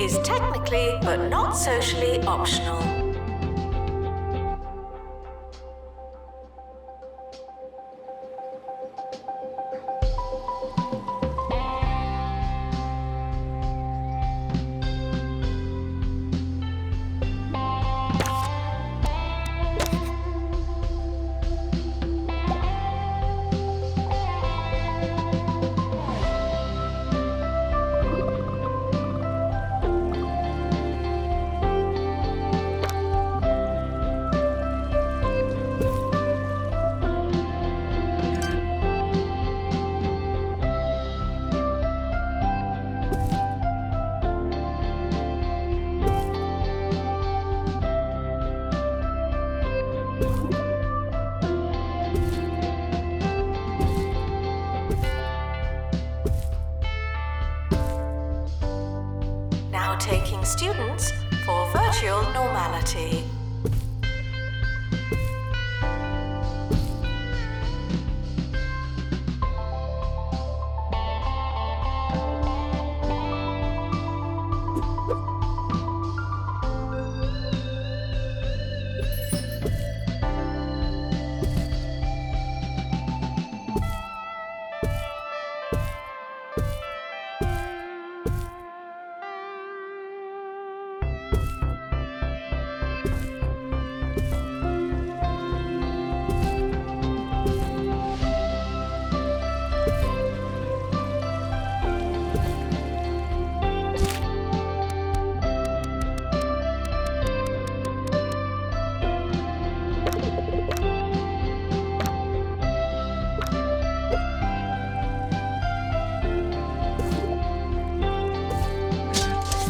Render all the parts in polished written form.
is technically but not socially optional. Now taking students for virtual normality.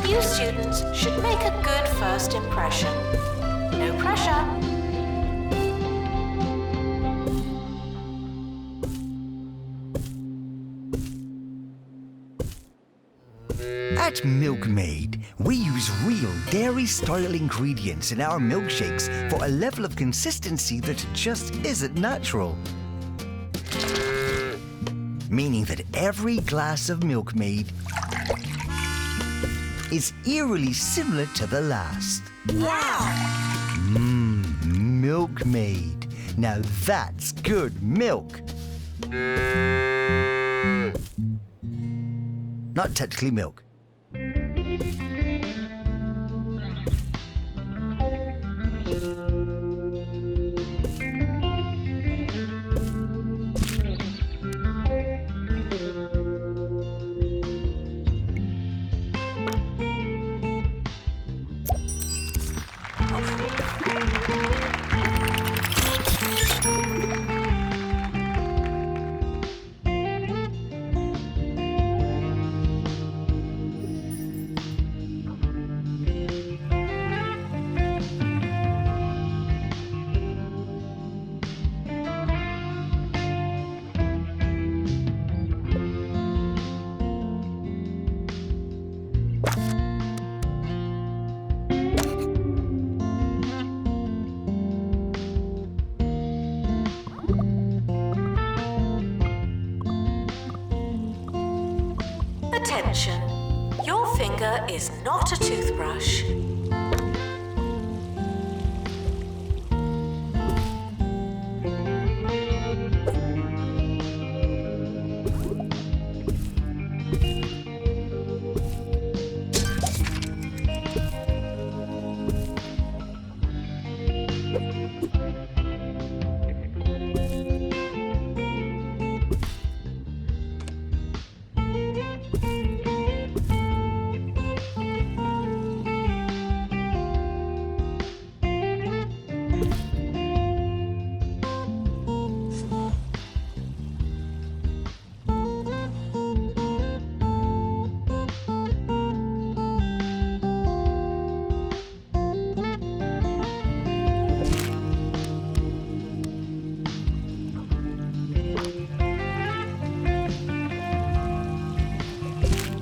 New students should make a good first impression. No pressure. At Milkmaid, we use real dairy-style ingredients in our milkshakes for a level of consistency that just isn't natural. Meaning that every glass of Milkmaid is eerily similar to the last. Wow! Milkmaid. Now that's good milk. Not technically milk. Attention, your finger is not a toothbrush.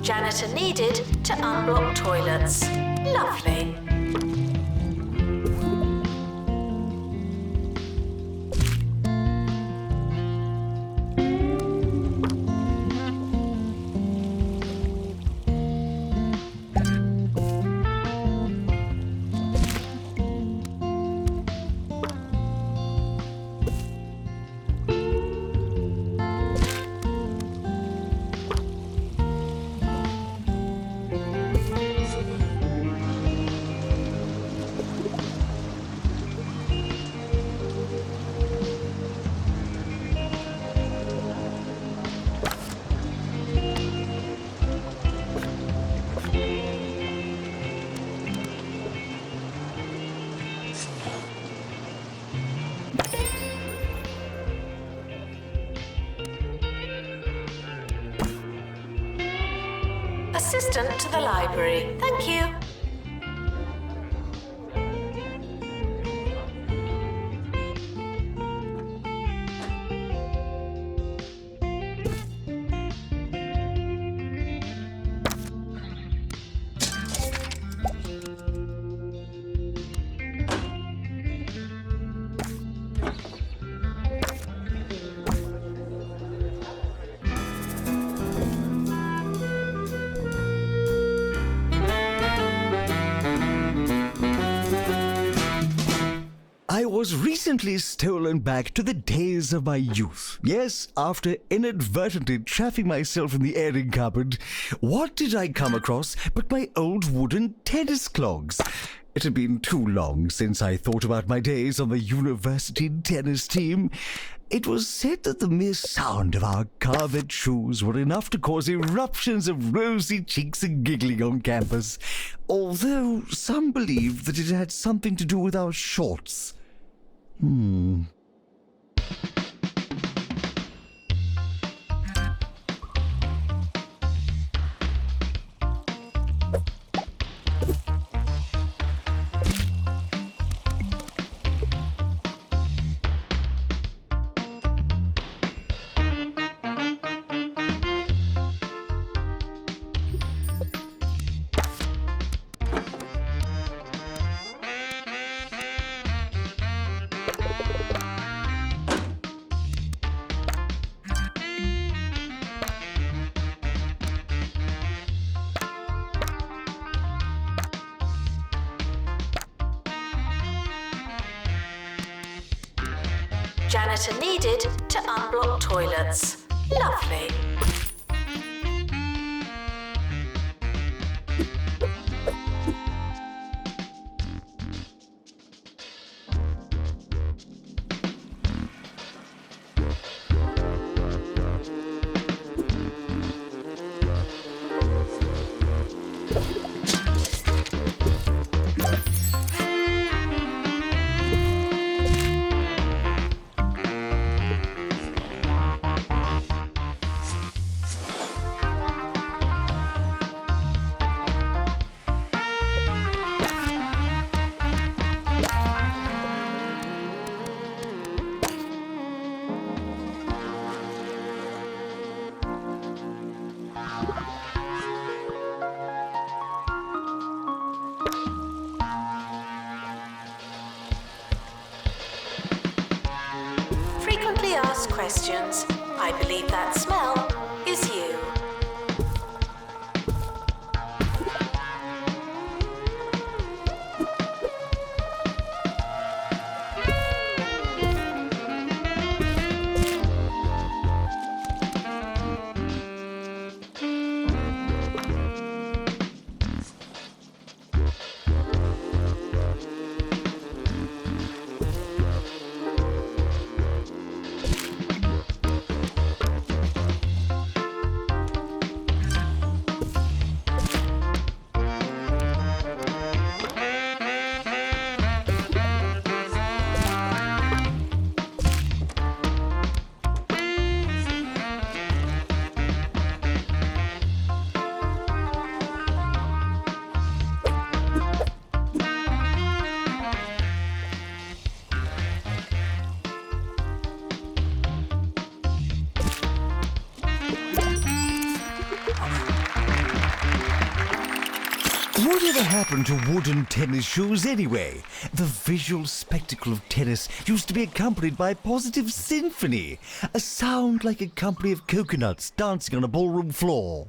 Janitor needed to unblock toilets. Lovely. Assistant to the library. Thank you. I was recently stolen back to the days of my youth. Yes, after inadvertently trapping myself in the airing cupboard, what did I come across but my old wooden tennis clogs? It had been too long since I thought about my days on the university tennis team. It was said that the mere sound of our carved shoes were enough to cause eruptions of rosy cheeks and giggling on campus, although some believed that it had something to do with our shorts. Janitor needed to unblock toilets. Lovely. Frequently asked questions. I believe that smell is you. Whatever happened to wooden tennis shoes anyway? The visual spectacle of tennis used to be accompanied by a positive symphony, a sound like a company of coconuts dancing on a ballroom floor.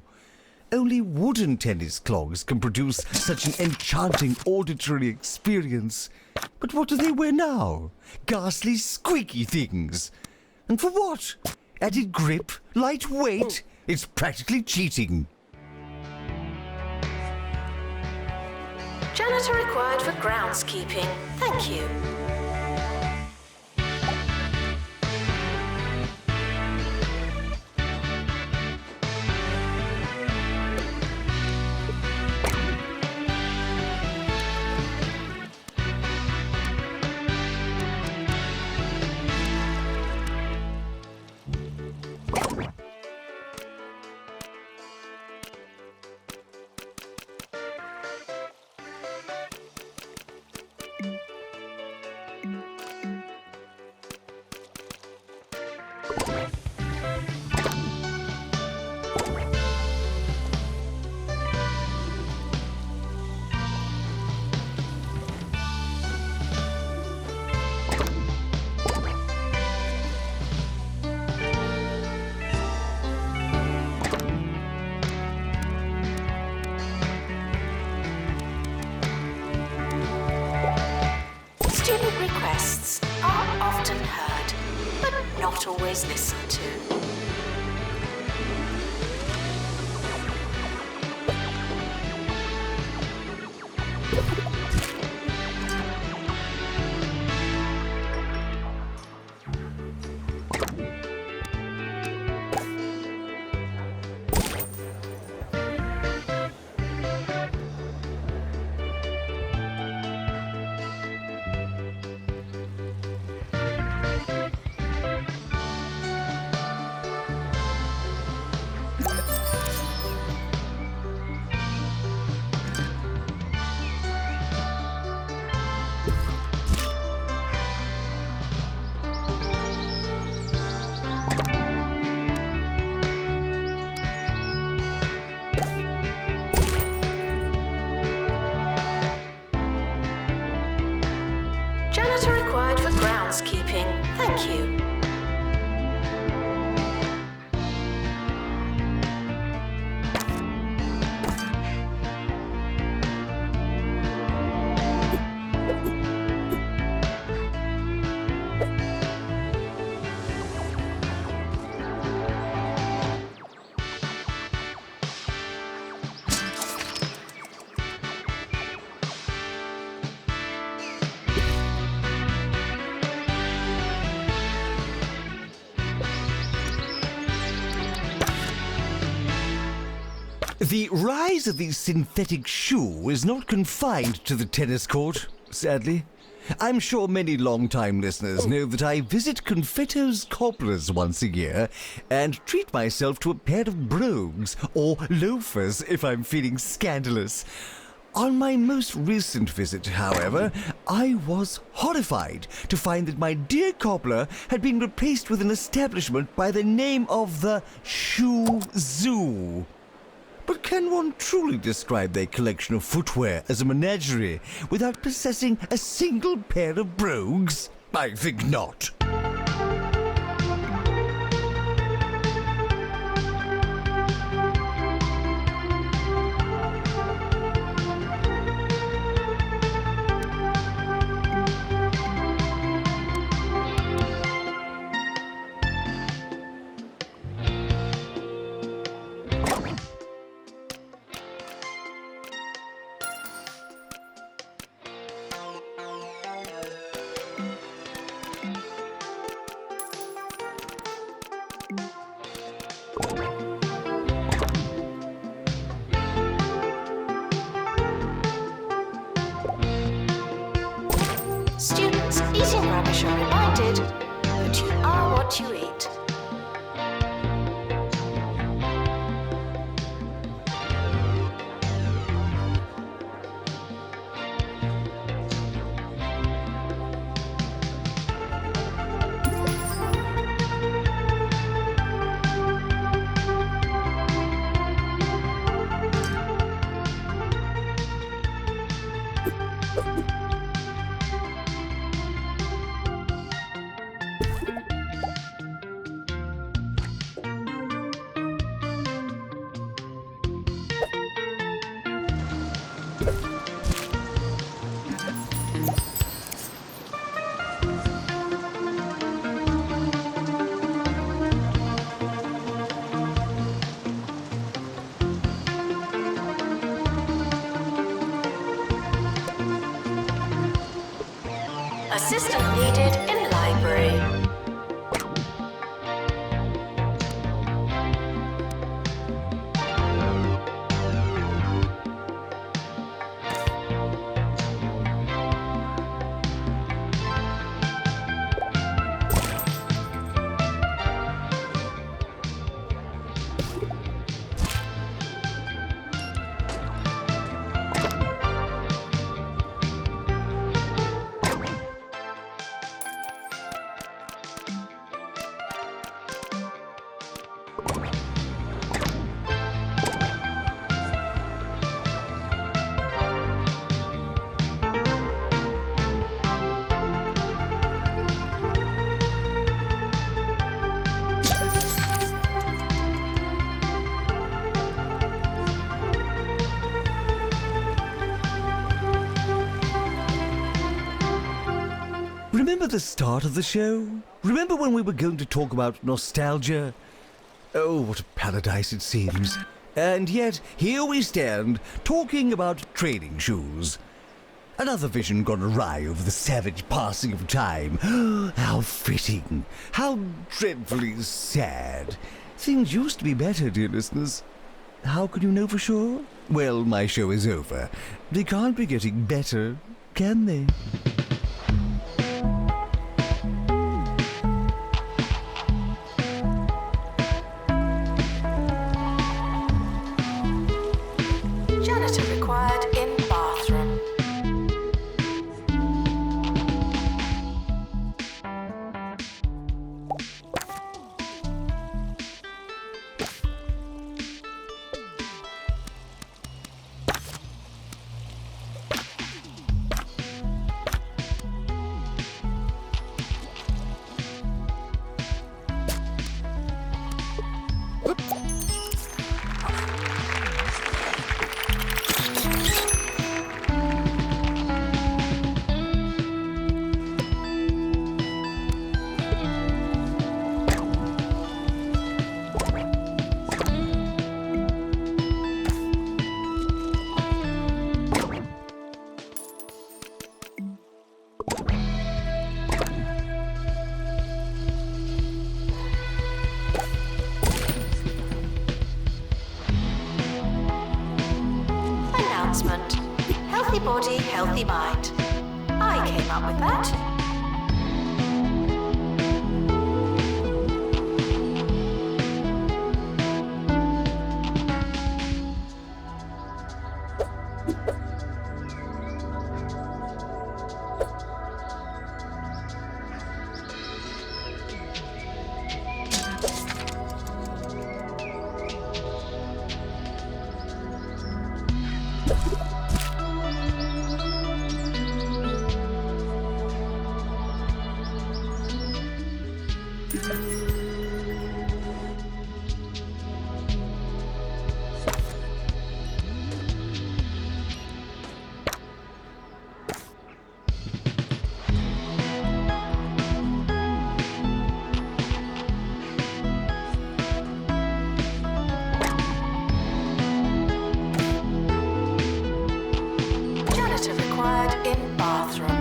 Only wooden tennis clogs can produce such an enchanting auditory experience. But what do they wear now? Ghastly, squeaky things. And for what? Added grip? Light weight? It's practically cheating. Janitor required for groundskeeping. Thank you. requests are often heard, but not always listened to. Janitor required for groundskeeping. Thank you. The rise of the synthetic shoe is not confined to the tennis court, sadly. I'm sure many long-time listeners know that I visit Confetto's Cobblers once a year and treat myself to a pair of brogues or loafers if I'm feeling scandalous. On my most recent visit, however, I was horrified to find that my dear cobbler had been replaced with an establishment by the name of the Shoe Zoo. But can one truly describe their collection of footwear as a menagerie without possessing a single pair of brogues? I think not. Students eating rubbish are reminded that you are what you eat. Assistant needed in library. Remember the start of the show? Remember when we were going to talk about nostalgia? Oh, what a paradise it seems. And yet, here we stand, talking about training shoes. Another vision gone awry over the savage passing of time. How fitting. How dreadfully sad. Things used to be better, dear listeners. How can you know for sure? Well, my show is over. They can't be getting better, can they? Janitor required in bathroom. Announcement. Healthy body, healthy mind. I came up with that. Janitor required in bathroom.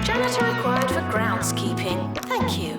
Janitor required for groundskeeping. Thank you.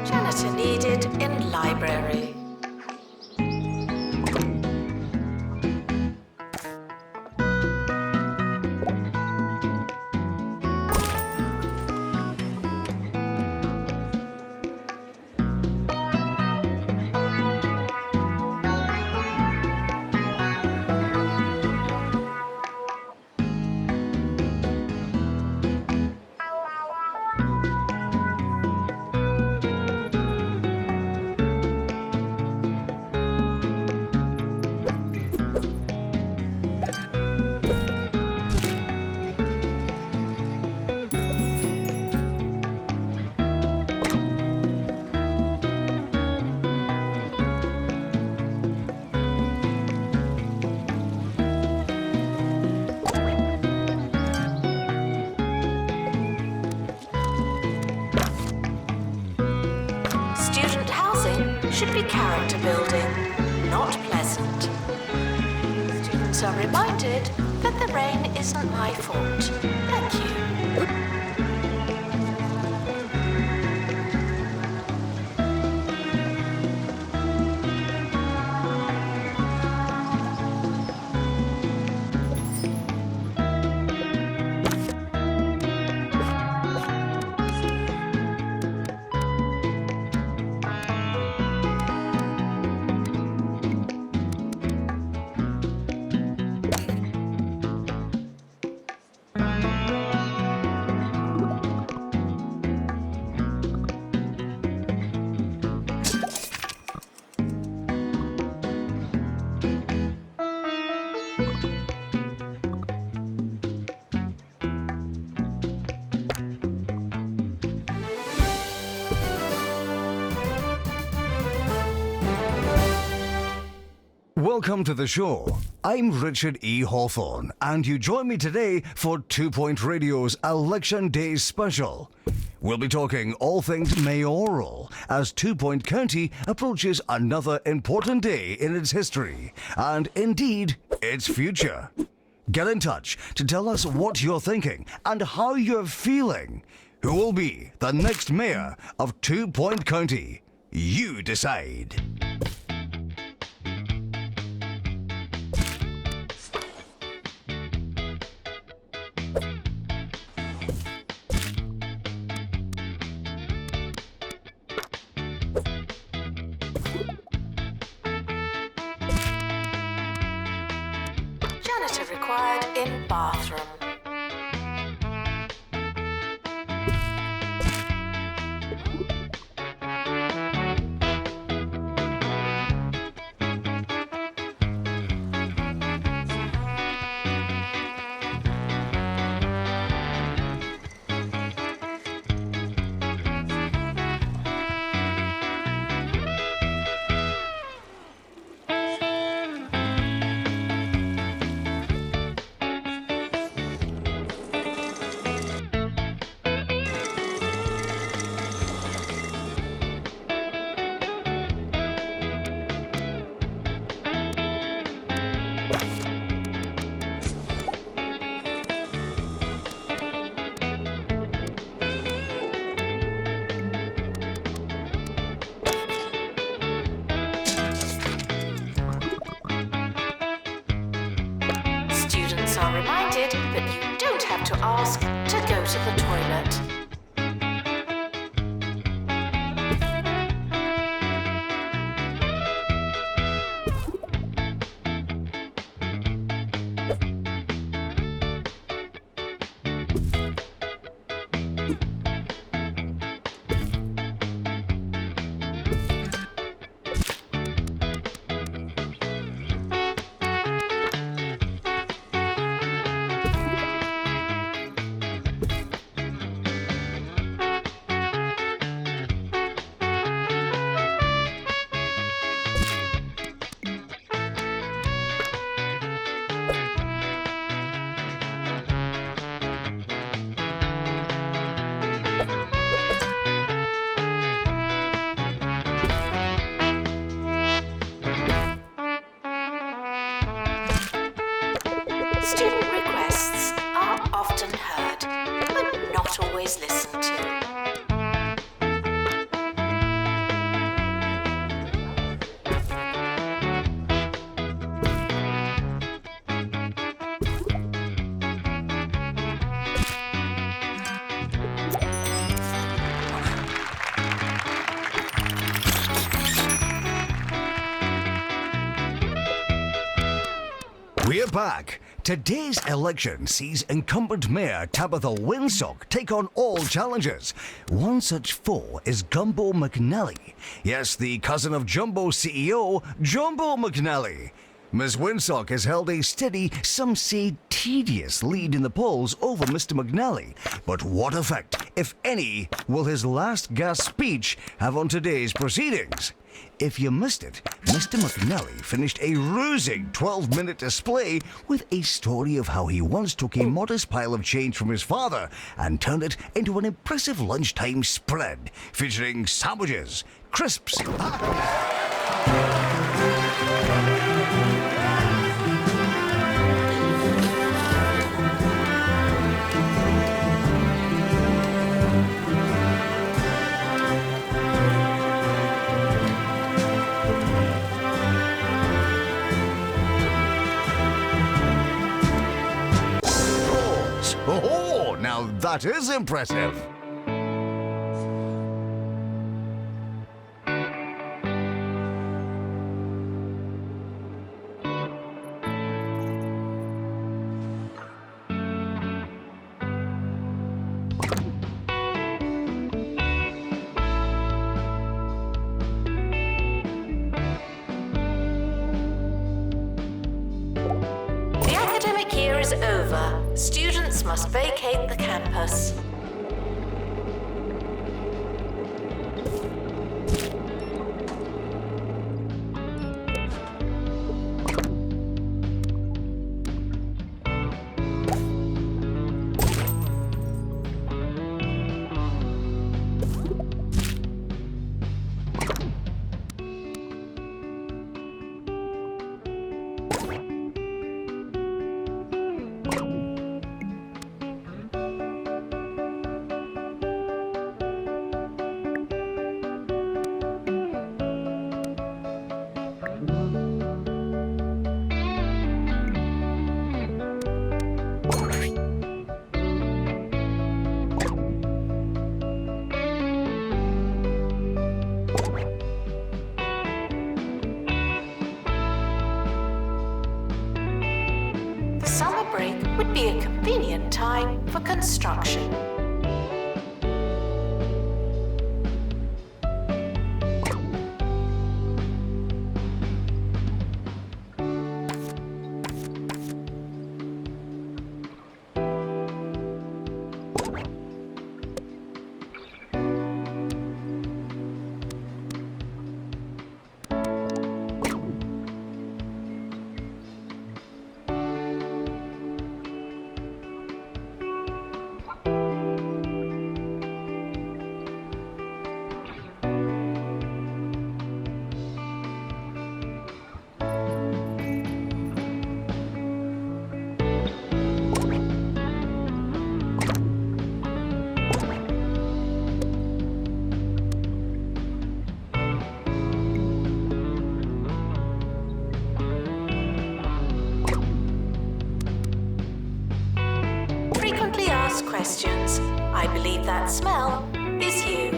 Janitor needed in library. theatre building. Not pleasant. Students are reminded that the rain isn't my fault. Thank you. Welcome to the show. I'm Richard E. Hawthorne, and you join me today for 2 Point Radio's Election Day special. We'll be talking all things mayoral as 2 Point County approaches another important day in its history, and indeed, its future. Get in touch to tell us what you're thinking and how you're feeling. Who will be the next mayor of 2 Point County? You decide. Janitor required in bathroom. Students are reminded that you don't have to ask to go to the toilet. Student requests are often heard, but not always listened to. We're back. Today's election sees incumbent Mayor Tabitha Winsock take on all challenges. One such foe is Gumbo McNally. Yes, the cousin of Jumbo CEO, Jumbo McNally. Ms. Winsock has held a steady, some say tedious lead in the polls over Mr. McNally. But what effect, if any, will his last gasp speech have on today's proceedings? If you missed it, Mr. McNally finished a rousing 12-minute display with a story of how he once took a modest pile of change from his father and turned it into an impressive lunchtime spread featuring sandwiches, crisps, Oh, now that is impressive. The academic year is over. Students must vacate the campus. The summer break would be a convenient time for construction. Frequently asked questions. I believe that smell is you.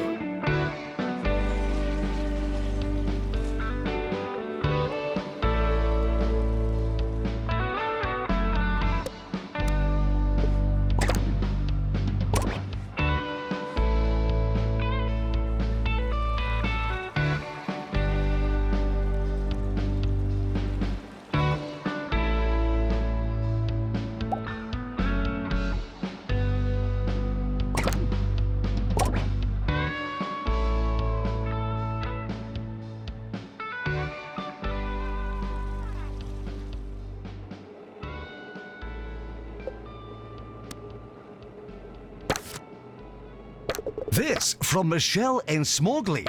This from Michelle in Smogly.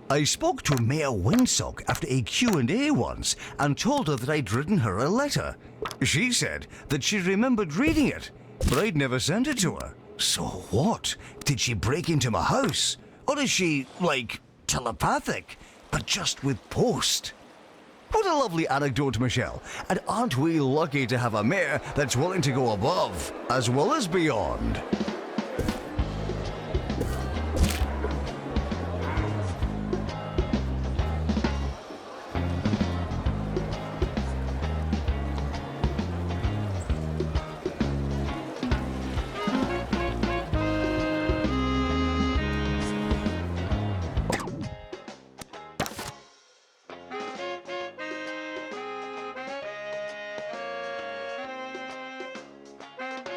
I spoke to Mayor Windsock after a Q&A once and told her that I'd written her a letter. She said that she remembered reading it, but I'd never sent it to her. So what? Did she break into my house? Or is she, like, telepathic, but just with post? What a lovely anecdote, Michelle. And aren't we lucky to have a mayor that's willing to go above as well as beyond?